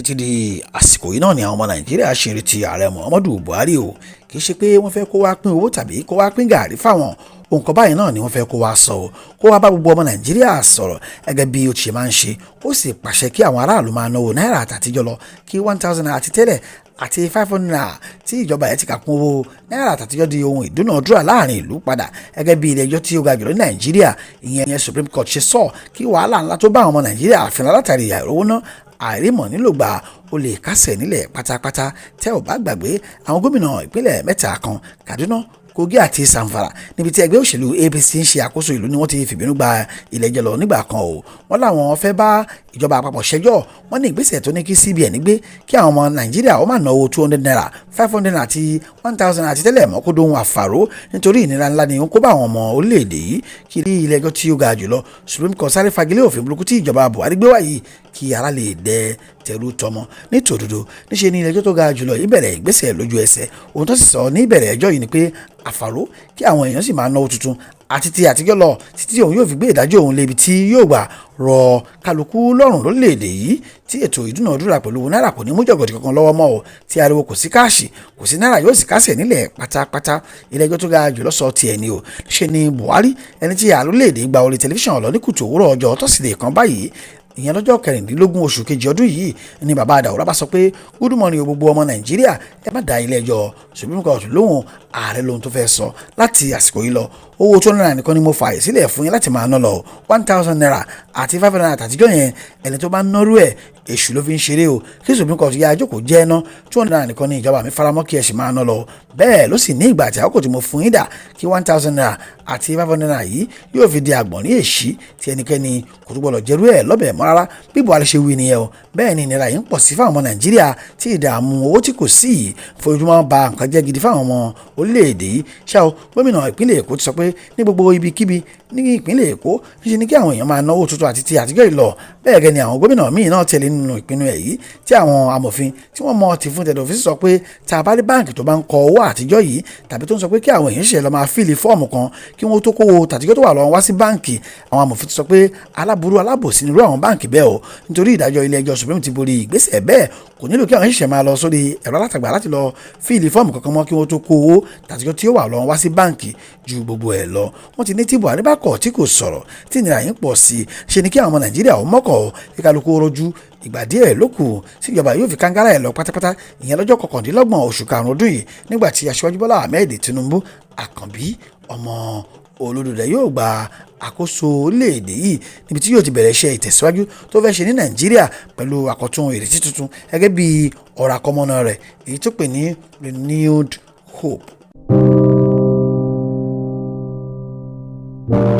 títí di àsìkò yìí náà ni àwọn ọmọ nàìjíríà ṣe ń retí ààrẹ Muhammadu Buhari o kì í ṣe pé wọ́n fẹ́ kó wá pín owó tàbí kó wá pín gàárì fáwọn nǹkan báyìí náà ni wọ́n fẹ́ kó wá sọ o kó wá bá gbogbo ọmọ nàìjíríà sọ̀rọ̀ gẹ́gẹ́ bí ó ti ṣe máa ń ṣe ó sì pàṣẹ kí àwọn aráàlú máa náwó náírà àtàtijọ́ lọ kí 1000 naira àti tẹ́lẹ̀ àti 500 naira tí ìjọba ẹ̀ ti kà kún owó náírà àtàtijọ́ di ohun ìdúnà-dúrà láàrin ìlú padà gẹ́gẹ́ bí ilé ẹjọ́ tí ó ga jùlọ ní nàìjíríà ìyẹn Supreme Court ṣe sọ kí wàhálà ńlá tó bá àwọn ọmọ nàìjíríà àfihàn látàrí àìrówó ná àìrímọ̀ nílògbà ó lè kásẹ̀ nílẹ̀ pátápátá tẹ́ ò bá gbàgbé àwọn gómìnà ìpínlẹ̀ mẹ́ta kan Kaduna Kogi àti Zamfara níbi tí ẹgbẹ́ òṣèlú APC ń ṣe àkóso ìlú ni wọ́n ti fìbínú gba ilé ẹjọ́ lọ nígbà kan o wọ́n láwọn fẹ́ bá ìjọba àpapọ̀ ṣẹjọ́ wọ́n ní ìgbésẹ̀ tó ní kí CBN gbé kí àwọn ọmọ Nàìjíríà ó máa náwó 200 naira 500 naira àti 1000 àti tẹ́lẹ̀ mọ́ kó dohun àfàró nítorí ìnira ńlá ni ó ń kó bá àwọn ọmọ orílẹ̀-èdè yìí kí ilé ẹjọ́ tí ó ga jùlọ Supreme Court sáré fagilé òfin burúkú tí ìjọba Buhari gbé wá yìí kí ara lè dẹ tẹrú tọmọ ní tòdodo níṣe ní ilé ẹjọ́ tó ga jùlọ ìbẹ̀rẹ̀ ìgbésẹ̀ lójú ẹsẹ̀ ohun tó sì sọ ní ìbẹ̀rẹ̀ ẹjọ́ yìí ni pé àfàró kí àwọn èèyàn sì máa náwó tuntun àti ti àtijọ́ lọ títí òun yóò fi gbé ìdájọ́ òun lébi tí yóò gbà rọ kálukú lọ́rùn lórílẹ̀‐èdè yìí tí ètò ìdúnàdúrà pẹ̀lú náírà kò ní mú jọ̀gọ̀dì kankan lọ́wọ́ mọ́ o tí ariwo kò sí káàṣì kò sí náírà yóò sì kásẹ̀ nílẹ̀ pátápátá ilé ẹjọ́ tó ga jùlọ sọ tiẹ̀ ni o ṣe ni Buhari ẹni tí ààrẹ orílẹ̀‐èdè gba orí tẹlifíṣàn lọ ní kùtù òwúrọ̀ ọjọ́ tọ́sídẹ̀ẹ́ kan báyìí ìyẹn lọ́jọ́ 16 oṣù kejì ọdún yìí ni bàbá àdàwọ̀rá bá sọ pé good morning o gbogbo ọmọ nàìjíríà ẹ má da ilé ẹjọ́ Supreme Court lóhùn ààrẹ lóhun tó fẹ́ sọ láti àsìkò yìí lọ owó 200 naira nìkan ni mo fààyè sílẹ̀ fún yín láti máa ná lọ 1000 naira àti 500 naira àtàtijọ́ yẹn ẹni tó bá ń nárú ẹ̀ èṣù ló fi ń ṣeré o kí Supreme Court ya àjókòó jẹ́ ná 200 naira nìkan ni ìjọba mi faramọ́ kí ẹ sì máa ná lọ bẹ́ẹ̀ ló sì ní ìgbà àti àkókò tí mo fún yín dà kí 1000 naira àti 500 naira yìí yóò fi di àgbọ̀n ní èṣí tí ẹnikẹ́ni kò tó gbọdọ̀ jẹ́rú ẹ̀ lọ́bẹ̀ mọ́ rárá bí Buhari ṣe wí nìyẹn o bẹ́ẹ̀ ni ìnira yìí ń pọ̀ sí fáwọn ọmọ nàìjíríà tí ìdààmú owó tí kò sí yìí fojoojúmọ́ ba nǹkan jẹ́ gidi fáwọn ọmọ orílẹ̀-èdè yìí ṣá o gómìnà ìpínlẹ̀ èkó ti sọ pé ní gbogbo ibikíbi ní ìpínlẹ̀ èkó ṣíṣe ni kí àwọn èèyàn máa náwó tuntun àti ti àtijọ́ ìlọ bẹ́ẹ̀ gẹ́ ni àwọn gómìnà míì náà tẹ̀lé nínú ìpinnu ẹ̀ yìí tí àwọn amòfin tí wọ́n mọ̀ ti fún tẹ̀dọ̀ fi sọ pé tá a bá rí báǹkì tó bá ń kọ owó àtijọ́ yìí tàbí tó ń sọ pé kí àwọn èèyàn ṣe lọ máa fíìlì fọ́ọ̀mù kan kí wọ́n tó kówó tàtijọ́ tó wà lọ́wọ́ wá sí báǹkì àwọn amòfin ti sọ pé aláburú alábòsí nírú àwọn báǹkì bẹ́ẹ̀ o nítorí ìdájọ́ ilé ẹjọ́ Supreme ti borí ìgbésẹ̀ bẹ́ẹ̀ kò nílò kí àwọn ṣẹ̀ṣẹ̀ máa lọ sórí ẹ̀rọ alátagbà láti lọ fíìlì fọ́ọ̀mù kankan mọ́ kí wọ́n tó kó owó tàtijọ́ tí ó wà lọ́wọ́ wá sí báǹkì ju gbogbo ẹ̀ lọ wọ́n ti ní tí Buhari bá kọ̀ tí kò sọ̀rọ̀ tí ìnira yìí ń pọ̀ sí i ṣe ni kí àwọn ọmọ Nàìjíríà ó mọ́kọ̀ kíkálukú rojú ìgbà díẹ̀ ló kù síjọba yóò fi kángára ẹ̀ lọ pátápátá ìyẹn lọ́jọ́ 29 oṣù karùn-ún ọdún yìí nígbà tí aṣíwájú Bọ́lá Ahmed Tinubu àkànbí ọmọ olódùdẹ yóò gba àkóso orílẹ̀-èdè yìí níbi tí yóò ti bẹ̀rẹ̀ iṣẹ́ ìtẹ̀síwájú tó fẹ́ ṣe ní Nàìjíríà pẹ̀lú àkọ́tún ìrètí tuntun gẹ́gẹ́ bí ọ̀rọ̀ àkọmọ́nà rẹ̀ èyí tó pè ní renewed hope.